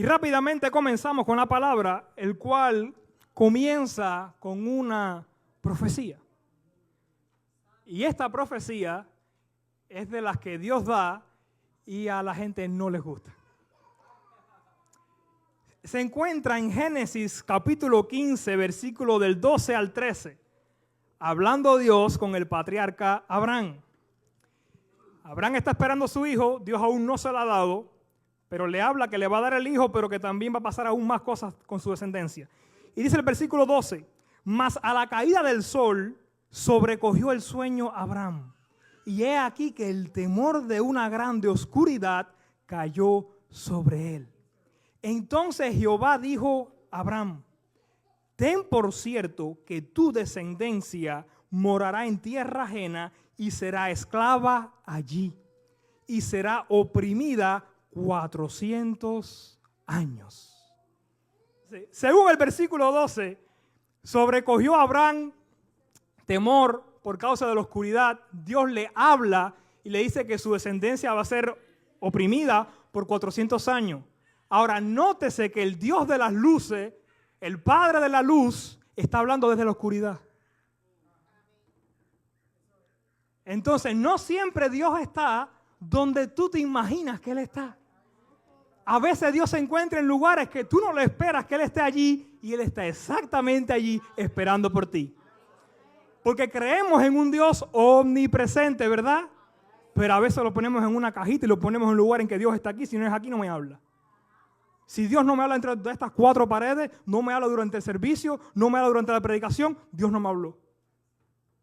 rápidamente comenzamos con la palabra, el cual comienza con una profecía. Y esta profecía es de las que Dios da y a la gente no les gusta. Se encuentra en Génesis capítulo 15, versículo del 12 al 13, hablando Dios con el patriarca Abraham. Abraham está esperando a su hijo, Dios aún no se lo ha dado, pero le habla que le va a dar el hijo, pero que también va a pasar aún más cosas con su descendencia. Y dice el versículo 12, mas a la caída del sol sobrecogió el sueño a Abraham. Y he aquí que el temor de una grande oscuridad cayó sobre él. Entonces Jehová dijo a Abraham, ten por cierto que tu descendencia morará en tierra ajena y será esclava allí y será oprimida 400 años. Según el versículo 12, sobrecogió a Abraham temor por causa de la oscuridad. Dios le habla y le dice que su descendencia va a ser oprimida por 400 años. Ahora, nótese que el Dios de las luces, el Padre de la luz, está hablando desde la oscuridad. Entonces, no siempre Dios está donde tú te imaginas que Él está. A veces Dios se encuentra en lugares que tú no le esperas que Él esté allí y Él está exactamente allí esperando por ti. Porque creemos en un Dios omnipresente, ¿verdad? Pero a veces lo ponemos en una cajita y lo ponemos en un lugar en que Dios está aquí. Si no es aquí, no me habla. Si Dios no me habla entre estas cuatro paredes, no me habla durante el servicio, no me habla durante la predicación, Dios no me habló.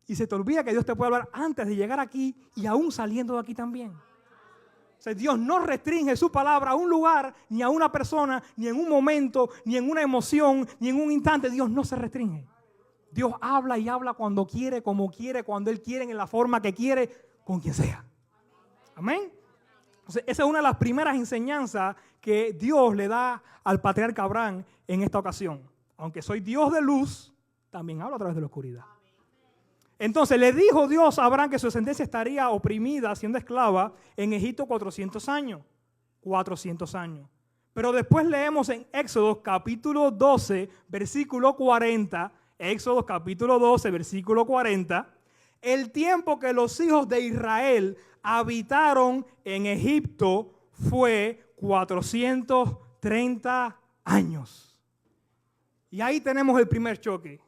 Y se te olvida que Dios te puede hablar antes de llegar aquí y aún saliendo de aquí también. O sea, Dios no restringe su palabra a un lugar, ni a una persona, ni en un momento, ni en una emoción, ni en un instante. Dios no se restringe. Dios habla y habla cuando quiere, como quiere, cuando Él quiere, en la forma que quiere, con quien sea. Amén. Entonces, esa es una de las primeras enseñanzas que Dios le da al patriarca Abraham en esta ocasión. Aunque soy Dios de luz, también hablo a través de la oscuridad. Entonces le dijo Dios a Abraham que su descendencia estaría oprimida, siendo esclava en Egipto 400 años. 400 años. Pero después leemos en Éxodo capítulo 12, versículo 40, Éxodo capítulo 12, versículo 40, el tiempo que los hijos de Israel habitaron en Egipto fue 430 años. Y ahí tenemos el primer choque.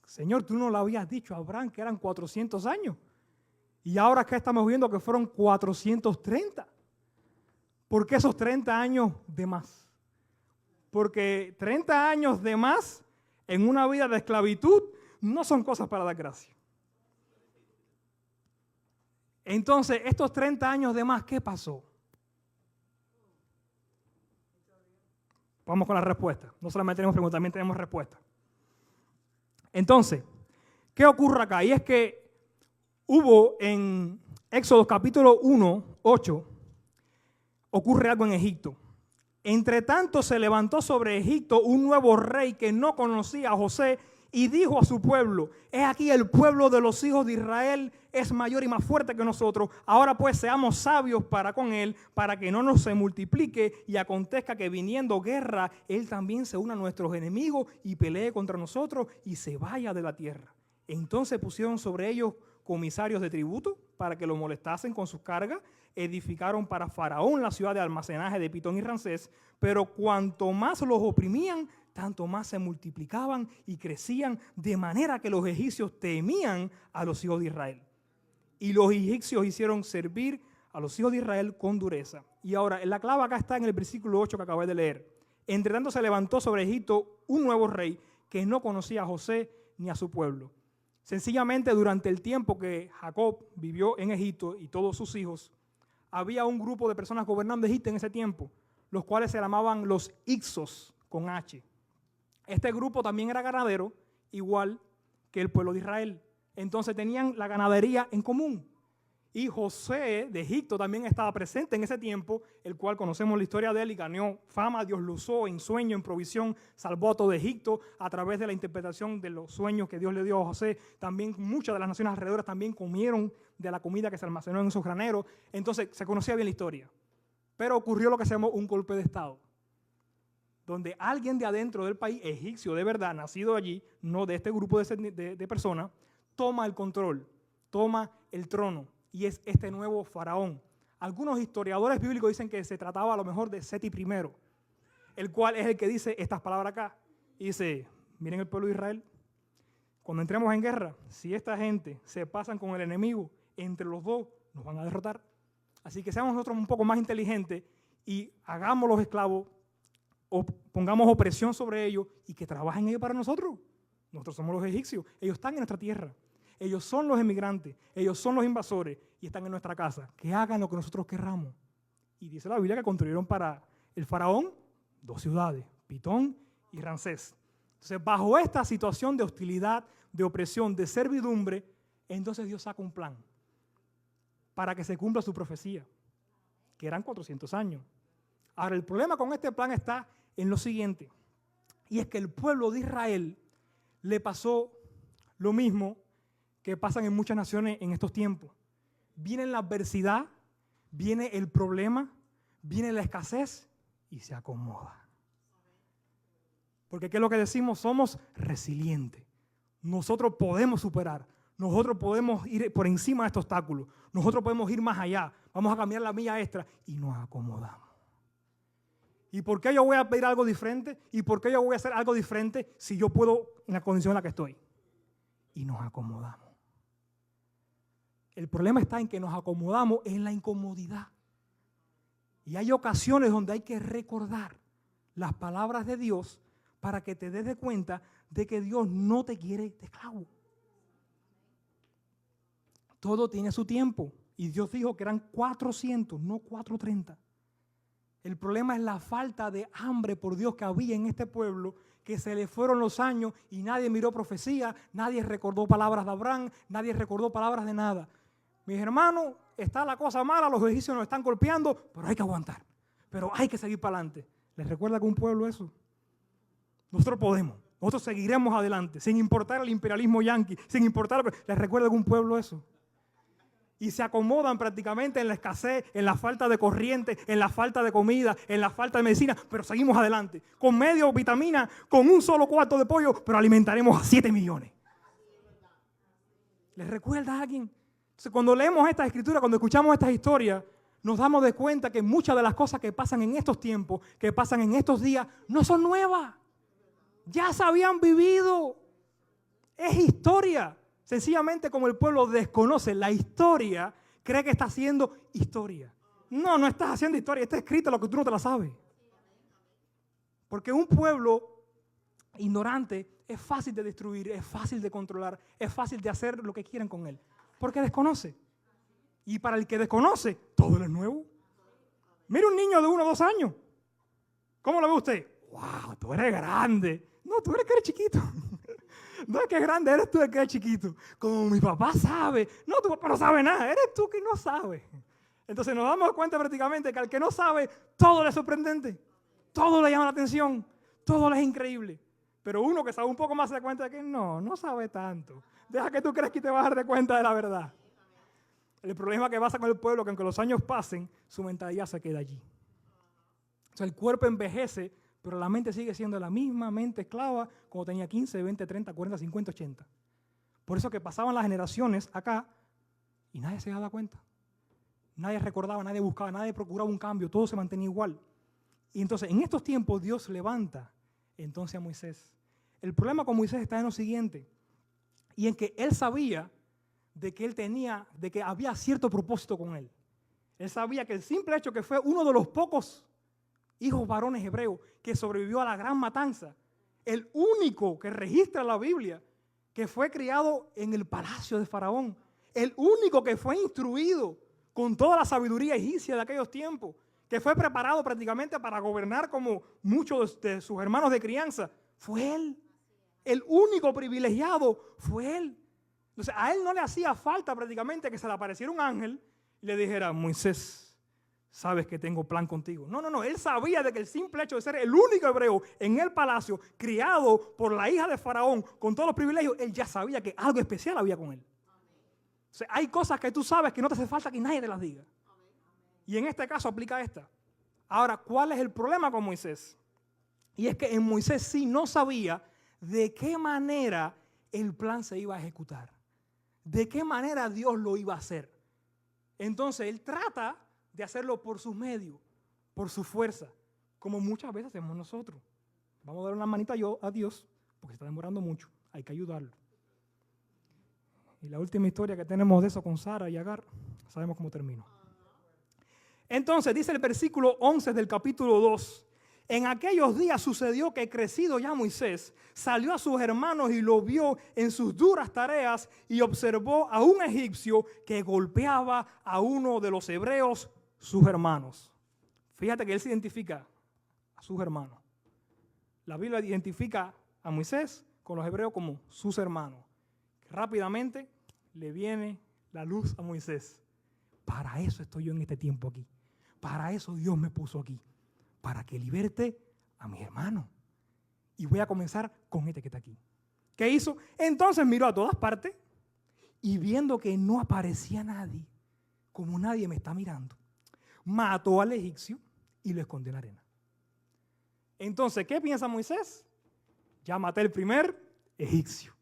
Señor, tú no le habías dicho a Abraham que eran 400 años. Y ahora acá estamos viendo que fueron 430. ¿Por qué esos 30 años de más? Porque 30 años de más en una vida de esclavitud no son cosas para dar gracia. Entonces, estos 30 años de más, ¿qué pasó? Vamos con la respuesta. No solamente tenemos preguntas, también tenemos respuesta. Entonces, ¿qué ocurre acá? Y es que hubo en Éxodo capítulo 1, 8, ocurre algo en Egipto. Entre tanto se levantó sobre Egipto un nuevo rey que no conocía a José y dijo a su pueblo, he aquí el pueblo de los hijos de Israel es mayor y más fuerte que nosotros. Ahora pues seamos sabios para con él, para que no nos se multiplique y acontezca que viniendo guerra, él también se una a nuestros enemigos y pelee contra nosotros y se vaya de la tierra. Entonces pusieron sobre ellos comisarios de tributo para que lo molestasen con sus cargas. Edificaron para Faraón la ciudad de almacenaje de Pitón y Ramsés, pero cuanto más los oprimían, tanto más se multiplicaban y crecían, de manera que los egipcios temían a los hijos de Israel. Y los egipcios hicieron servir a los hijos de Israel con dureza. Y ahora, la clave acá está en el versículo 8 que acabé de leer. Entre tanto se levantó sobre Egipto un nuevo rey que no conocía a José ni a su pueblo. Sencillamente, durante el tiempo que Jacob vivió en Egipto y todos sus hijos, había un grupo de personas gobernando Egipto en ese tiempo, los cuales se llamaban los Hicsos, con H. Este grupo también era ganadero, igual que el pueblo de Israel. Entonces tenían la ganadería en común. Y José de Egipto también estaba presente en ese tiempo, el cual conocemos la historia de él y ganó fama. Dios lo usó en sueño, en provisión, salvó a todo Egipto a través de la interpretación de los sueños que Dios le dio a José. También muchas de las naciones alrededor también comieron de la comida que se almacenó en esos graneros. Entonces se conocía bien la historia. Pero ocurrió lo que se llamó un golpe de estado. donde alguien de adentro del país, egipcio de verdad, nacido allí, no de este grupo de personas, toma el control, toma el trono, y es este nuevo faraón. Algunos historiadores bíblicos dicen que se trataba a lo mejor de Seti I, el cual es el que dice estas palabras acá. Y dice, miren el pueblo de Israel, cuando entremos en guerra, si esta gente se pasan con el enemigo, entre los dos nos van a derrotar. Así que seamos nosotros un poco más inteligentes y hagamos los esclavos, o pongamos opresión sobre ellos y que trabajen ellos para nosotros. Nosotros somos los egipcios, ellos están en nuestra tierra. Ellos son los emigrantes, ellos son los invasores y están en nuestra casa. Que hagan lo que nosotros querramos. Y dice la Biblia que construyeron para el faraón 2 ciudades, Pitón y Ramsés. Entonces, bajo esta situación de hostilidad, de opresión, de servidumbre, entonces Dios saca un plan para que se cumpla su profecía, que eran 400 años. Ahora, el problema con este plan está en lo siguiente, y es que el pueblo de Israel le pasó lo mismo que pasan en muchas naciones en estos tiempos. Viene la adversidad, viene el problema, viene la escasez y se acomoda. Porque ¿qué es lo que decimos? Somos resilientes. Nosotros podemos superar. Nosotros podemos ir por encima de estos obstáculos. Nosotros podemos ir más allá. Vamos a cambiar la milla extra y nos acomodamos. ¿Y por qué yo voy a pedir algo diferente? ¿Y por qué yo voy a hacer algo diferente si yo puedo en la condición en la que estoy? Y nos acomodamos. El problema está en que nos acomodamos en la incomodidad. Y hay ocasiones donde hay que recordar las palabras de Dios para que te des de cuenta de que Dios no te quiere de esclavo. Todo tiene su tiempo. Y Dios dijo que eran 400, no 430. El problema es la falta de hambre por Dios que había en este pueblo, que se le fueron los años y nadie miró profecía, nadie recordó palabras de Abraham, nadie recordó palabras de nada. Mis hermanos, está la cosa mala, los egipcios nos están golpeando, pero hay que aguantar, pero hay que seguir para adelante. ¿Les recuerda que un pueblo eso? Nosotros podemos, nosotros seguiremos adelante, sin importar el imperialismo yanqui, sin importar, ¿les recuerda que un pueblo eso? Y se acomodan prácticamente en la escasez, en la falta de corriente, en la falta de comida, en la falta de medicina, pero seguimos adelante. Con medio vitamina, con un solo cuarto de pollo, pero alimentaremos a 7 millones. ¿Les recuerda a alguien? Entonces, cuando leemos estas escrituras, cuando escuchamos estas historias, nos damos de cuenta que muchas de las cosas que pasan en estos tiempos, que pasan en estos días, no son nuevas. Ya se habían vivido. Es historia. Sencillamente, como el pueblo desconoce la historia, cree que está haciendo historia. No, no estás haciendo historia, está escrito lo que tú no te la sabes. Porque un pueblo ignorante es fácil de destruir, es fácil de controlar, es fácil de hacer lo que quieran con él. Porque desconoce. Y para el que desconoce, todo es nuevo. Mira un niño de 1 o 2 años. ¿Cómo lo ve usted? ¡Wow! Tú eres grande. No, tú eres que eres chiquito. No es que es grande, eres tú el que es chiquito. Como mi papá sabe. No, tu papá no sabe nada, eres tú que no sabes. Entonces nos damos cuenta prácticamente que al que no sabe, todo le es sorprendente. Todo le llama la atención. Todo le es increíble. Pero uno que sabe un poco más se da cuenta de que no sabe tanto. Deja que tú creas que te vas a dar de cuenta de la verdad. El problema que pasa con el pueblo es que aunque los años pasen, su mentalidad se queda allí. O sea, el cuerpo envejece, pero la mente sigue siendo la misma mente esclava como tenía 15, 20, 30, 40, 50, 80. Por eso que pasaban las generaciones acá y nadie se daba cuenta. Nadie recordaba, nadie buscaba, nadie procuraba un cambio, todo se mantenía igual. Y entonces en estos tiempos Dios levanta entonces a Moisés. El problema con Moisés está en lo siguiente, y en que él sabía de que había cierto propósito con él. Él sabía que el simple hecho que fue uno de los pocos hijos varones hebreos que sobrevivió a la gran matanza, el único que registra la Biblia, que fue criado en el palacio de Faraón, el único que fue instruido con toda la sabiduría egipcia de aquellos tiempos, que fue preparado prácticamente para gobernar como muchos de sus hermanos de crianza, fue él. El único privilegiado fue él. Entonces a él no le hacía falta prácticamente que se le apareciera un ángel y le dijera: Moisés, sabes que tengo plan contigo. No. Él sabía de que el simple hecho de ser el único hebreo en el palacio, criado por la hija de Faraón, con todos los privilegios, él ya sabía que algo especial había con él. O sea, hay cosas que tú sabes que no te hace falta que nadie te las diga. Y en este caso aplica esta. Ahora, ¿cuál es el problema con Moisés? Y es que en Moisés sí no sabía de qué manera el plan se iba a ejecutar, de qué manera Dios lo iba a hacer. Entonces él trata de hacerlo por sus medios, por su fuerza, como muchas veces hacemos nosotros. Vamos a dar una manita a Dios, porque está demorando mucho, hay que ayudarlo. Y la última historia que tenemos de eso con Sara y Agar, sabemos cómo terminó. Entonces dice el versículo 11 del capítulo 2, en aquellos días sucedió que crecido ya Moisés salió a sus hermanos y lo vio en sus duras tareas y observó a un egipcio que golpeaba a uno de los hebreos, sus hermanos. Fíjate que él se identifica a sus hermanos. La Biblia identifica a Moisés con los hebreos como sus hermanos. Rápidamente le viene la luz a Moisés. Para eso estoy yo en este tiempo aquí. Para eso Dios me puso aquí. Para que liberte a mis hermanos. Y voy a comenzar con este que está aquí. ¿Qué hizo? Entonces miró a todas partes y viendo que no aparecía nadie, como nadie me está mirando, mató al egipcio y lo escondió en la arena. Entonces, ¿qué piensa Moisés? Ya maté el primer egipcio.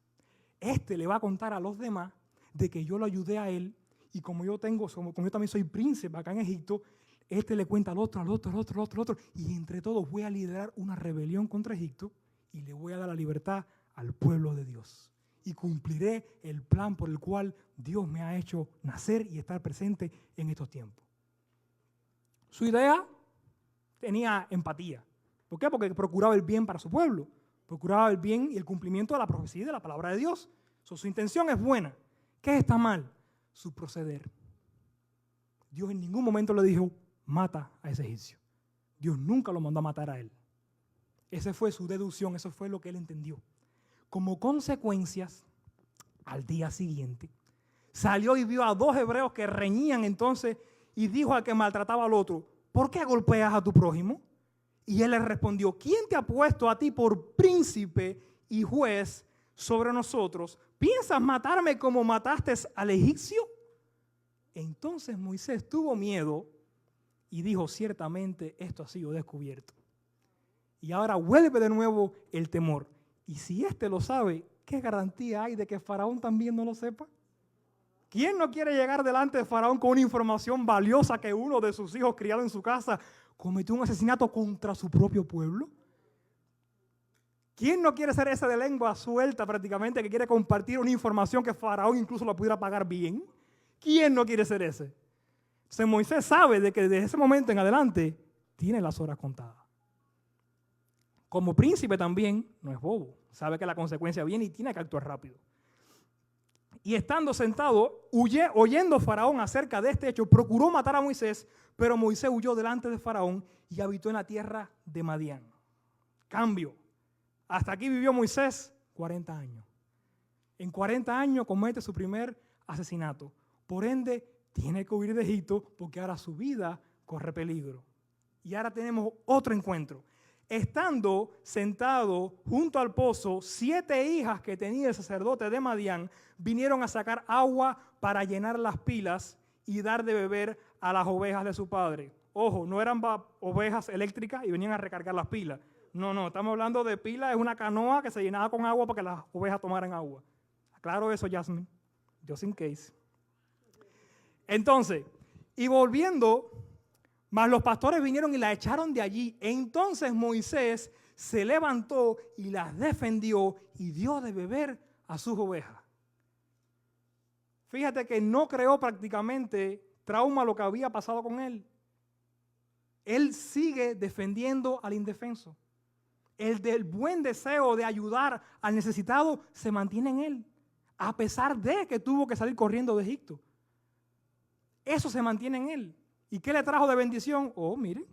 Este le va a contar a los demás de que yo lo ayudé a él y como yo también soy príncipe acá en Egipto, este le cuenta al otro, y entre todos voy a liderar una rebelión contra Egipto y le voy a dar la libertad al pueblo de Dios. Y cumpliré el plan por el cual Dios me ha hecho nacer y estar presente en estos tiempos. Su idea tenía empatía. ¿Por qué? Porque procuraba el bien para su pueblo. Procuraba el bien y el cumplimiento de la profecía y de la palabra de Dios. Su intención es buena. ¿Qué está mal? Su proceder. Dios en ningún momento le dijo, mata a ese egipcio. Dios nunca lo mandó a matar a él. Esa fue su deducción, eso fue lo que él entendió. Como consecuencias, al día siguiente, salió y vio a dos hebreos que reñían entonces y dijo al que maltrataba al otro, ¿por qué golpeas a tu prójimo? Y él le respondió, ¿quién te ha puesto a ti por príncipe y juez sobre nosotros? ¿Piensas matarme como mataste al egipcio? Entonces Moisés tuvo miedo y dijo, ciertamente esto ha sido descubierto. Y ahora vuelve de nuevo el temor. Y si éste lo sabe, ¿qué garantía hay de que Faraón también no lo sepa? ¿Quién no quiere llegar delante de Faraón con una información valiosa que uno de sus hijos criado en su casa cometió un asesinato contra su propio pueblo? ¿Quién no quiere ser ese de lengua suelta prácticamente que quiere compartir una información que Faraón incluso la pudiera pagar bien? ¿Quién no quiere ser ese? Entonces Moisés sabe de que desde ese momento en adelante tiene las horas contadas. Como príncipe también no es bobo, sabe que la consecuencia viene y tiene que actuar rápido. Y estando sentado, oyendo Faraón acerca de este hecho, procuró matar a Moisés, pero Moisés huyó delante de Faraón y habitó en la tierra de Madián. Cambio. Hasta aquí vivió Moisés 40 años. En 40 años comete su primer asesinato. Por ende, tiene que huir de Egipto porque ahora su vida corre peligro. Y ahora tenemos otro encuentro. Estando sentado junto al pozo, 7 hijas que tenía el sacerdote de Madián vinieron a sacar agua para llenar las pilas y dar de beber a las ovejas de su padre. Ojo, no eran ovejas eléctricas y venían a recargar las pilas. No, estamos hablando de pilas, es una canoa que se llenaba con agua para que las ovejas tomaran agua. Aclaro eso, Jasmine, just in case. Entonces, y volviendo, mas los pastores vinieron y la echaron de allí. Entonces Moisés se levantó y las defendió y dio de beber a sus ovejas. Fíjate que no creó prácticamente trauma lo que había pasado con él. Él sigue defendiendo al indefenso. El del buen deseo de ayudar al necesitado se mantiene en él, a pesar de que tuvo que salir corriendo de Egipto. Eso se mantiene en él. ¿Y qué le trajo de bendición? Oh, miren.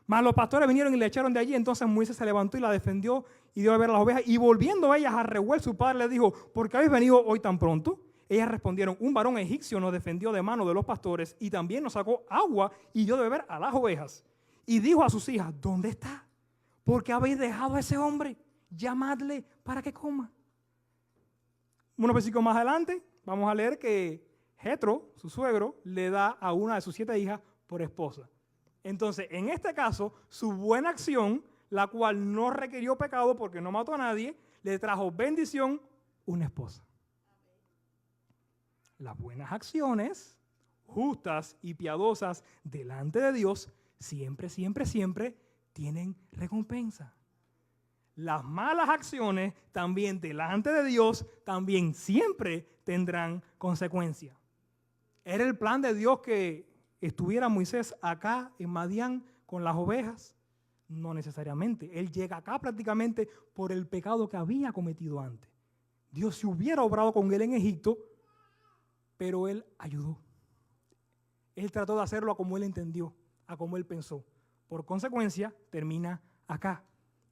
Mas los pastores vinieron y le echaron de allí. Entonces Moisés se levantó y la defendió y dio a beber a las ovejas. Y volviendo ellas a Reuel, su padre le dijo, ¿por qué habéis venido hoy tan pronto? Ellas respondieron, un varón egipcio nos defendió de mano de los pastores y también nos sacó agua y dio de beber a las ovejas. Y dijo a sus hijas, ¿dónde está? ¿Por qué habéis dejado a ese hombre? Llamadle para que coma. Unos versículos más adelante vamos a leer que Jetro, su suegro, le da a una de sus 7 hijas por esposa. Entonces, en este caso, su buena acción la cual no requirió pecado porque no mató a nadie, le trajo bendición, una esposa. Las buenas acciones, justas y piadosas delante de Dios, siempre, siempre, siempre tienen recompensa. Las malas acciones también delante de Dios, también siempre tendrán consecuencias. ¿Era el plan de Dios que estuviera Moisés acá en Madián con las ovejas? No necesariamente. Él llega acá prácticamente por el pecado que había cometido antes. Dios se hubiera obrado con él en Egipto, pero él ayudó. Él trató de hacerlo a como él entendió, a como él pensó. Por consecuencia, termina acá.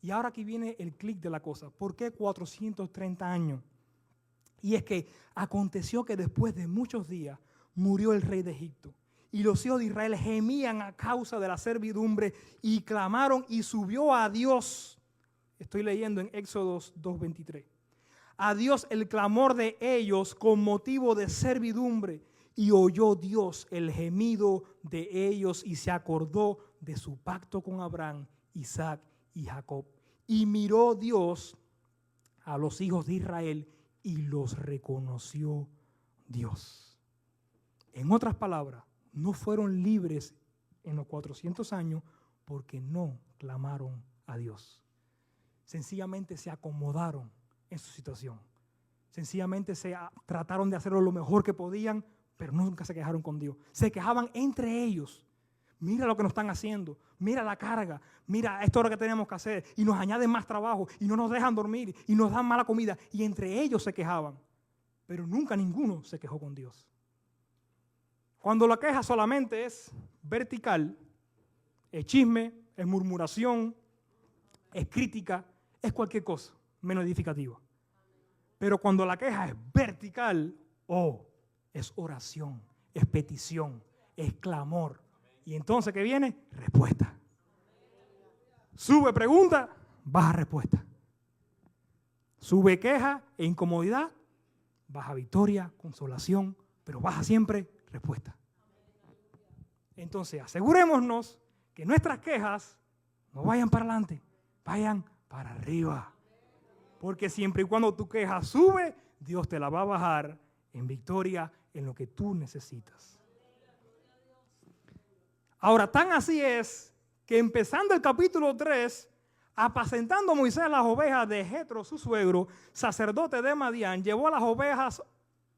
Y ahora aquí viene el clic de la cosa. ¿Por qué 430 años? Y es que aconteció que después de muchos días murió el rey de Egipto. Y los hijos de Israel gemían a causa de la servidumbre y clamaron y subió a Dios. Estoy leyendo en Éxodo 2:23. A Dios el clamor de ellos con motivo de servidumbre. Y oyó Dios el gemido de ellos y se acordó de su pacto con Abraham, Isaac y Jacob. Y miró Dios a los hijos de Israel y los reconoció Dios. En otras palabras, no fueron libres en los 400 años porque no clamaron a Dios. Sencillamente se acomodaron en su situación. Sencillamente trataron de hacerlo lo mejor que podían, pero nunca se quejaron con Dios. Se quejaban entre ellos. Mira lo que nos están haciendo, mira la carga, mira esto es lo que tenemos que hacer y nos añaden más trabajo y no nos dejan dormir y nos dan mala comida y entre ellos se quejaban, pero nunca ninguno se quejó con Dios. Cuando la queja solamente es vertical, es chisme, es murmuración, es crítica, es cualquier cosa menos edificativa. Pero cuando la queja es vertical, es oración, es petición, es clamor. Y entonces, ¿qué viene? Respuesta. Sube pregunta, baja respuesta. Sube queja e incomodidad, baja victoria, consolación, pero baja siempre respuesta. Entonces, asegurémonos que nuestras quejas no vayan para adelante, vayan para arriba. Porque siempre y cuando tu queja sube, Dios te la va a bajar en victoria en lo que tú necesitas. Ahora, tan así es que empezando el capítulo 3, apacentando Moisés las ovejas de Jetro, su suegro, sacerdote de Madián, llevó a las ovejas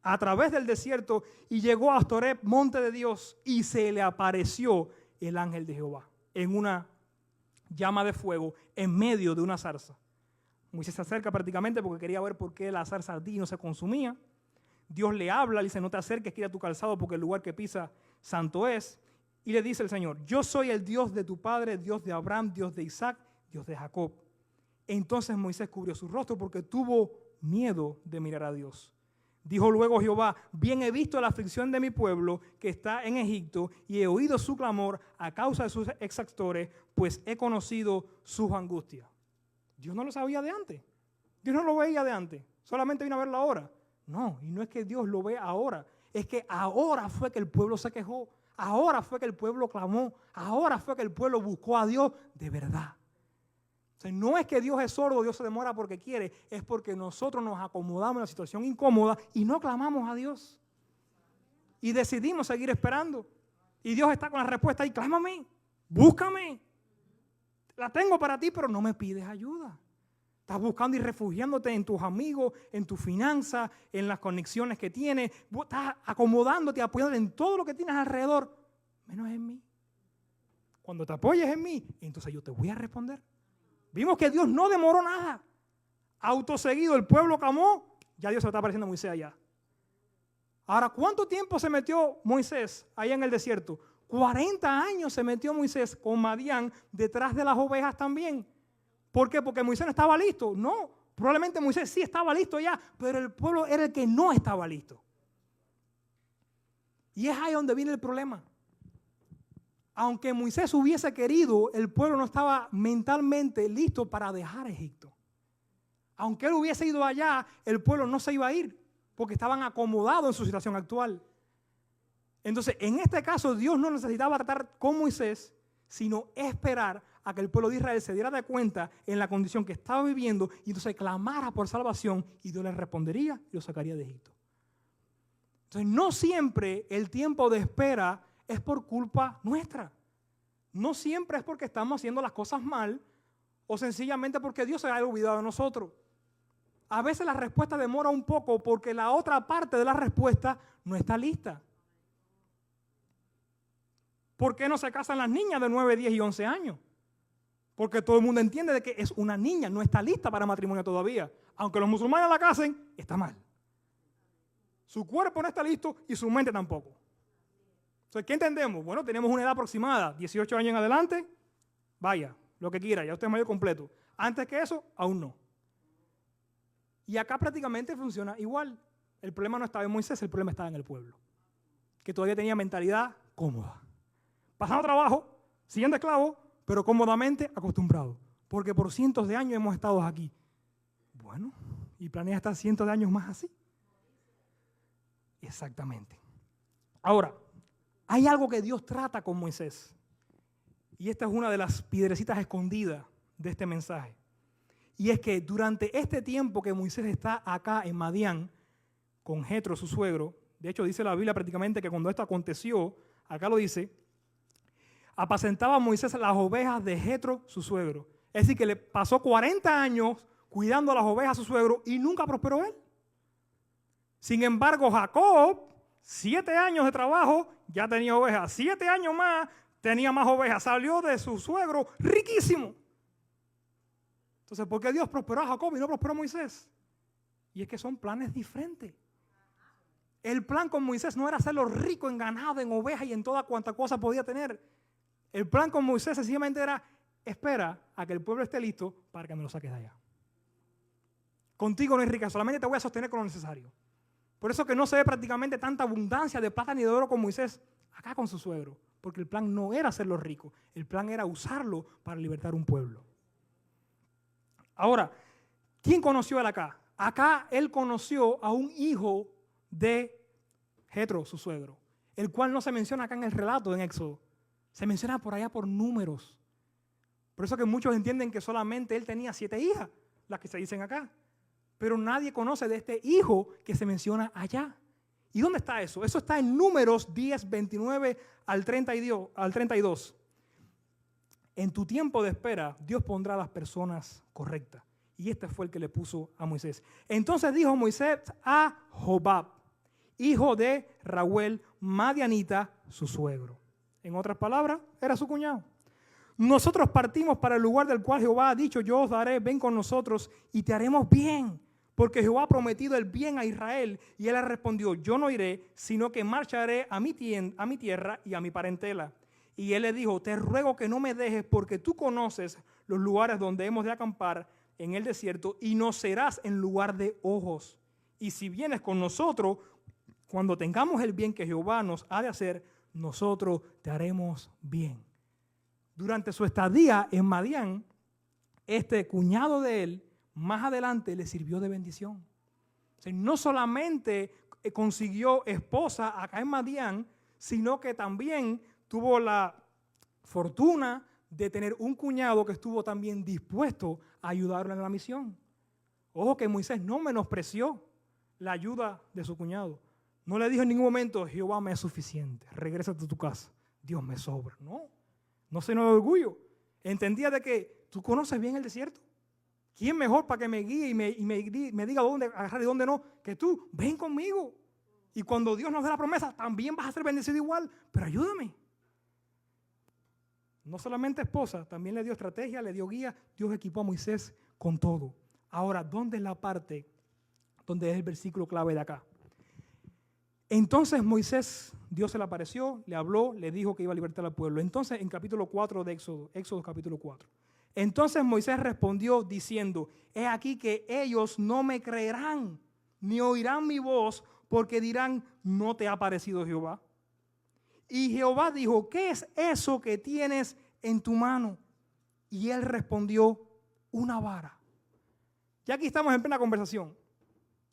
a través del desierto y llegó a Horeb, monte de Dios, y se le apareció el ángel de Jehová en una llama de fuego en medio de una zarza. Moisés se acerca prácticamente porque quería ver por qué la zarza ardía y no se consumía. Dios le habla, le dice, no te acerques, quita tu calzado porque el lugar que pisa santo es. Y le dice el Señor, yo soy el Dios de tu padre, Dios de Abraham, Dios de Isaac, Dios de Jacob. Entonces Moisés cubrió su rostro porque tuvo miedo de mirar a Dios. Dijo luego Jehová, bien he visto la aflicción de mi pueblo que está en Egipto y he oído su clamor a causa de sus exactores, pues he conocido sus angustias. Dios no lo sabía de antes. Dios no lo veía de antes. Solamente vino a verlo ahora. No, y no es que Dios lo vea ahora. Es que ahora fue que el pueblo se quejó. Ahora fue que el pueblo clamó. Ahora fue que el pueblo buscó a Dios de verdad. O sea, no es que Dios es sordo, Dios se demora porque quiere. Es porque nosotros nos acomodamos en la situación incómoda y no clamamos a Dios. Y decidimos seguir esperando. Y Dios está con la respuesta ahí. Clámame, búscame. La tengo para ti, pero no me pides ayuda. Estás buscando y refugiándote en tus amigos, en tu finanzas, en las conexiones que tienes. Estás acomodándote, apoyándote en todo lo que tienes alrededor, menos en mí. Cuando te apoyes en mí, entonces yo te voy a responder. Vimos que Dios no demoró nada. Autoseguido, el pueblo clamó, ya Dios se está apareciendo a Moisés allá. Ahora, ¿cuánto tiempo se metió Moisés allá en el desierto? 40 años se metió Moisés con Madián detrás de las ovejas también. ¿Por qué? Porque Moisés no estaba listo. No, probablemente Moisés sí estaba listo ya, pero el pueblo era el que no estaba listo. Y es ahí donde viene el problema. Aunque Moisés hubiese querido, el pueblo no estaba mentalmente listo para dejar Egipto. Aunque él hubiese ido allá, el pueblo no se iba a ir, porque estaban acomodados en su situación actual. Entonces, en este caso, Dios no necesitaba tratar con Moisés, sino esperar a que el pueblo de Israel se diera de cuenta en la condición que estaba viviendo y entonces clamara por salvación y Dios le respondería y lo sacaría de Egipto. Entonces no siempre el tiempo de espera es por culpa nuestra. No siempre es porque estamos haciendo las cosas mal o sencillamente porque Dios se haya olvidado de nosotros. A veces la respuesta demora un poco porque la otra parte de la respuesta no está lista. ¿Por qué no se casan las niñas de 9, 10 y 11 años? Porque todo el mundo entiende de que es una niña, no está lista para matrimonio todavía. Aunque los musulmanes la casen, está mal. Su cuerpo no está listo y su mente tampoco. Entonces, ¿qué entendemos? Bueno, tenemos una edad aproximada, 18 años en adelante, vaya, lo que quiera, ya usted es mayor completo. Antes que eso, aún no. Y acá prácticamente funciona igual. El problema no estaba en Moisés, el problema estaba en el pueblo, que todavía tenía mentalidad cómoda. Pasando trabajo, siendo esclavo, pero cómodamente acostumbrado. Porque por cientos de años hemos estado aquí. Bueno, ¿y planea estar cientos de años más así? Exactamente. Ahora, hay algo que Dios trata con Moisés. Y esta es una de las piedrecitas escondidas de este mensaje. Y es que durante este tiempo que Moisés está acá en Madián, con Jetro, su suegro, de hecho dice la Biblia prácticamente que cuando esto aconteció, acá lo dice, apacentaba a Moisés las ovejas de Jetro, su suegro. Es decir, que le pasó 40 años cuidando a las ovejas a su suegro y nunca prosperó él. Sin embargo, Jacob, 7 años de trabajo, ya tenía ovejas. 7 años más, tenía más ovejas. Salió de su suegro riquísimo. Entonces, ¿por qué Dios prosperó a Jacob y no prosperó a Moisés? Y es que son planes diferentes. El plan con Moisés no era hacerlo rico en ganado, en ovejas y en toda cuanta cosa podía tener. El plan con Moisés sencillamente era, espera a que el pueblo esté listo para que me lo saques de allá. Contigo no hay riqueza, solamente te voy a sostener con lo necesario. Por eso que no se ve prácticamente tanta abundancia de plata ni de oro con Moisés acá con su suegro. Porque el plan no era hacerlo rico, el plan era usarlo para libertar un pueblo. Ahora, ¿quién conoció a él acá? Acá él conoció a un hijo de Jetro, su suegro, el cual no se menciona acá en el relato en Éxodo. Se menciona por allá por números. Por eso que muchos entienden que solamente él tenía 7 hijas, las que se dicen acá. Pero nadie conoce de este hijo que se menciona allá. ¿Y dónde está eso? Eso está en Números 10, 29 al 32. En tu tiempo de espera, Dios pondrá a las personas correctas. Y este fue el que le puso a Moisés. Entonces dijo Moisés a Jobab, hijo de Reuel, madianita, su suegro. En otras palabras, era su cuñado. Nosotros partimos para el lugar del cual Jehová ha dicho, yo os daré, ven con nosotros y te haremos bien. Porque Jehová ha prometido el bien a Israel. Y él le respondió, yo no iré, sino que marcharé a mi tierra y a mi parentela. Y él le dijo, te ruego que no me dejes porque tú conoces los lugares donde hemos de acampar en el desierto y no serás en lugar de ojos. Y si vienes con nosotros, cuando tengamos el bien que Jehová nos ha de hacer, nosotros te haremos bien. Durante su estadía en Madián, este cuñado de él, más adelante le sirvió de bendición. O sea, no solamente consiguió esposa acá en Madián, sino que también tuvo la fortuna de tener un cuñado que estuvo también dispuesto a ayudarlo en la misión. Ojo que Moisés no menospreció la ayuda de su cuñado. No le dijo en ningún momento, Jehová me es suficiente, regrésate a tu casa, Dios me sobra. No se nos de orgullo. Entendía de que tú conoces bien el desierto. ¿Quién mejor para que me guíe y me diga dónde agarrar y dónde no? Que tú, ven conmigo. Y cuando Dios nos dé la promesa, también vas a ser bendecido igual, pero ayúdame. No solamente esposa, también le dio estrategia, le dio guía. Dios equipó a Moisés con todo. Ahora, ¿dónde es la parte donde es el versículo clave de acá? Entonces Moisés, Dios se le apareció, le habló, le dijo que iba a libertar al pueblo. Entonces, en capítulo 4 de Éxodo capítulo 4. Entonces Moisés respondió diciendo, he aquí que ellos no me creerán, ni oirán mi voz, porque dirán, ¿no te ha parecido Jehová? Y Jehová dijo, ¿qué es eso que tienes en tu mano? Y él respondió, una vara. Ya aquí estamos en plena conversación.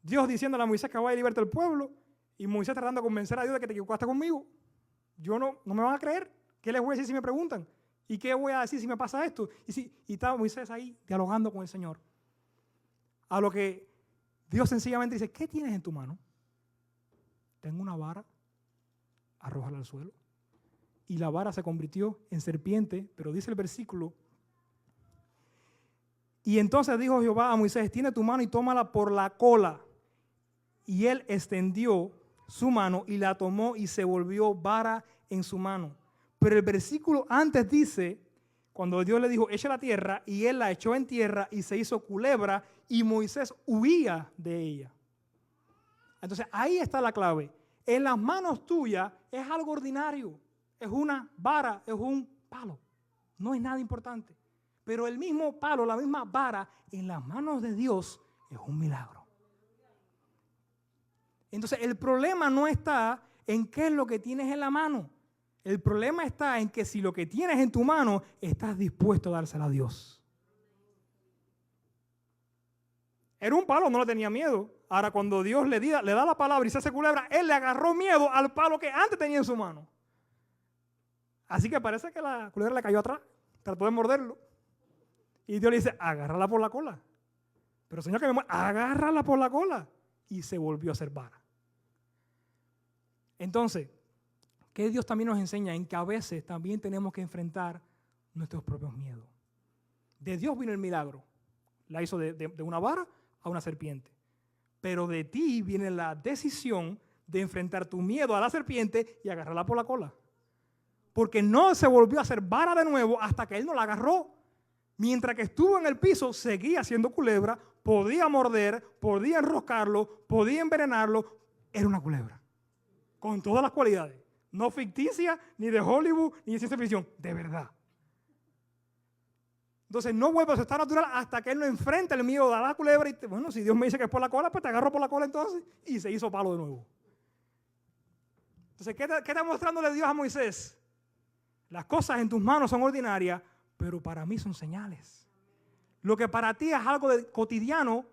Dios diciéndole a Moisés que vaya a libertar al pueblo, y Moisés tratando de convencer a Dios de que te equivocaste conmigo. No me van a creer. ¿Qué les voy a decir si me preguntan? ¿Y qué voy a decir si me pasa esto? Y estaba Moisés ahí dialogando con el Señor. A lo que Dios sencillamente dice, ¿qué tienes en tu mano? Tengo una vara, arrójala al suelo. Y la vara se convirtió en serpiente, pero dice el versículo, y entonces dijo Jehová a Moisés, extiende tu mano y tómala por la cola. Y él extendió su mano y la tomó y se volvió vara en su mano. Pero el versículo antes dice, cuando Dios le dijo, echa la tierra, y él la echó en tierra y se hizo culebra y Moisés huía de ella. Entonces ahí está la clave. En las manos tuyas es algo ordinario. Es una vara, es un palo. No es nada importante. Pero el mismo palo, la misma vara, en las manos de Dios es un milagro. Entonces el problema no está en qué es lo que tienes en la mano. El problema está en que si lo que tienes en tu mano estás dispuesto a dárselo a Dios. Era un palo, no le tenía miedo. Ahora cuando Dios le da la palabra y se hace culebra, él le agarró miedo al palo que antes tenía en su mano. Así que parece que la culebra le cayó atrás, trató de morderlo. Y Dios le dice, agárrala por la cola. Pero Señor, que me muerde, agárrala por la cola. Y se volvió a hacer vara. Entonces, ¿qué Dios también nos enseña? En que a veces también tenemos que enfrentar nuestros propios miedos. De Dios vino el milagro. La hizo de una vara a una serpiente. Pero de ti viene la decisión de enfrentar tu miedo a la serpiente y agarrarla por la cola. Porque no se volvió a hacer vara de nuevo hasta que él no la agarró. Mientras que estuvo en el piso, seguía siendo culebra, podía morder, podía enroscarlo, podía envenenarlo. Era una culebra. Con todas las cualidades. No ficticia, ni de Hollywood, ni de ciencia ficción. De verdad. Entonces no vuelve a su estado natural hasta que él no enfrenta el miedo a la culebra. Y bueno, si Dios me dice que es por la cola, pues te agarro por la cola entonces. Y se hizo palo de nuevo. Entonces, ¿qué está mostrándole Dios a Moisés? Las cosas en tus manos son ordinarias, pero para mí son señales. Lo que para ti es algo cotidiano,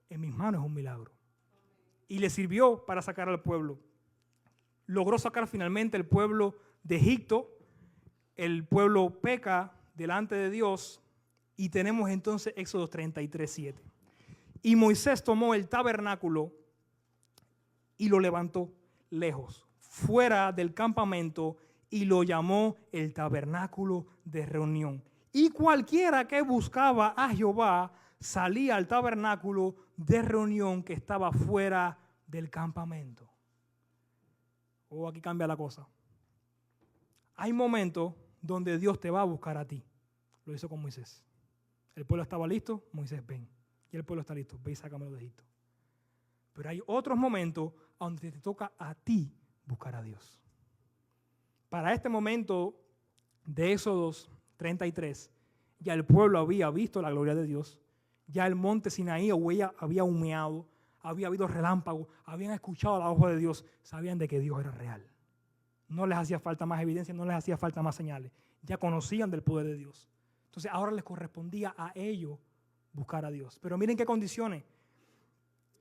en mis manos es un milagro. Y le sirvió para sacar al pueblo. Logró sacar finalmente el pueblo de Egipto. El pueblo peca delante de Dios. Y tenemos entonces Éxodo 33:7. Y Moisés tomó el tabernáculo y lo levantó lejos, fuera del campamento, y lo llamó el tabernáculo de reunión. Y cualquiera que buscaba a Jehová salía al tabernáculo de reunión que estaba fuera del campamento. Aquí cambia la cosa. Hay momentos donde Dios te va a buscar a ti. Lo hizo con Moisés. El pueblo estaba listo, Moisés, ven. Y el pueblo está listo, ve y sácamelo de Egipto. Pero hay otros momentos donde te toca a ti buscar a Dios. Para este momento de Éxodo 33, ya el pueblo había visto la gloria de Dios, ya el monte Sinaí había humeado, había habido relámpagos, habían escuchado la voz de Dios, sabían de que Dios era real. No les hacía falta más evidencia, no les hacía falta más señales, ya conocían del poder de Dios. Entonces ahora les correspondía a ellos buscar a Dios. Pero miren qué condiciones.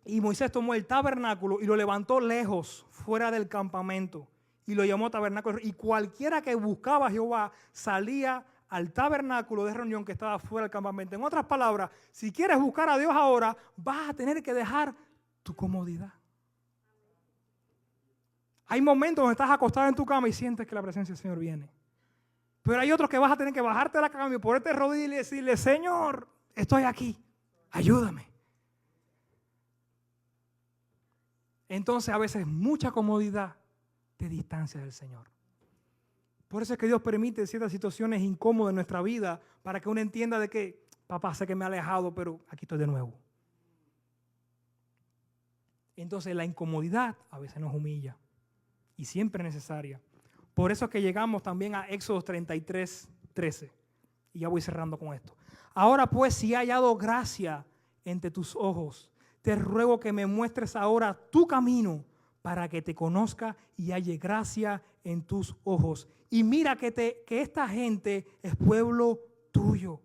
Y Moisés tomó el tabernáculo y lo levantó lejos, fuera del campamento, y lo llamó tabernáculo. Y cualquiera que buscaba a Jehová salía al tabernáculo de reunión que estaba fuera del campamento. En otras palabras, si quieres buscar a Dios ahora, vas a tener que dejar tu comodidad. Hay momentos donde estás acostado en tu cama y sientes que la presencia del Señor viene. Pero hay otros que vas a tener que bajarte de la cama y ponerte de rodillas y decirle, Señor, estoy aquí, ayúdame. Entonces a veces mucha comodidad te distancia del Señor. Por eso es que Dios permite ciertas situaciones incómodas en nuestra vida para que uno entienda de que, papá, sé que me he alejado, pero aquí estoy de nuevo. Entonces la incomodidad a veces nos humilla y siempre es necesaria. Por eso es que llegamos también a Éxodo 33:13. Y ya voy cerrando con esto. Ahora pues, si he hallado gracia entre tus ojos, te ruego que me muestres ahora tu camino para que te conozca y halle gracia en tus ojos. Y mira que esta gente es pueblo tuyo.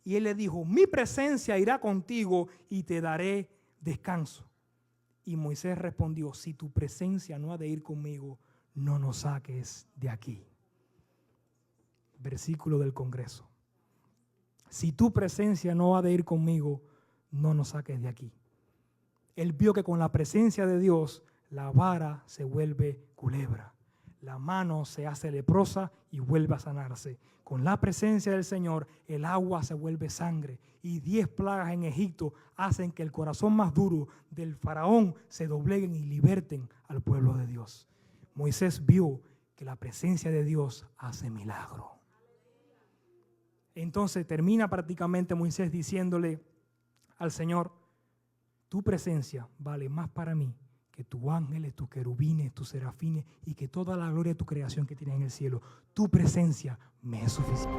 Y él le dijo, mi presencia irá contigo y te daré descanso. Y Moisés respondió, si tu presencia no ha de ir conmigo, no nos saques de aquí. versículo del Congreso. Si tu presencia no ha de ir conmigo, no nos saques de aquí. Él vio que con la presencia de Dios, la vara se vuelve culebra. La mano se hace leprosa y vuelve a sanarse. Con la presencia del Señor, el agua se vuelve sangre. Y 10 plagas en Egipto hacen que el corazón más duro del faraón se dobleguen y liberten al pueblo de Dios. Moisés vio que la presencia de Dios hace milagro. Entonces termina prácticamente Moisés diciéndole al Señor: tu presencia vale más para mí que tus ángeles, tus querubines, tus serafines y que toda la gloria de tu creación que tienes en el cielo. Tu presencia me es suficiente.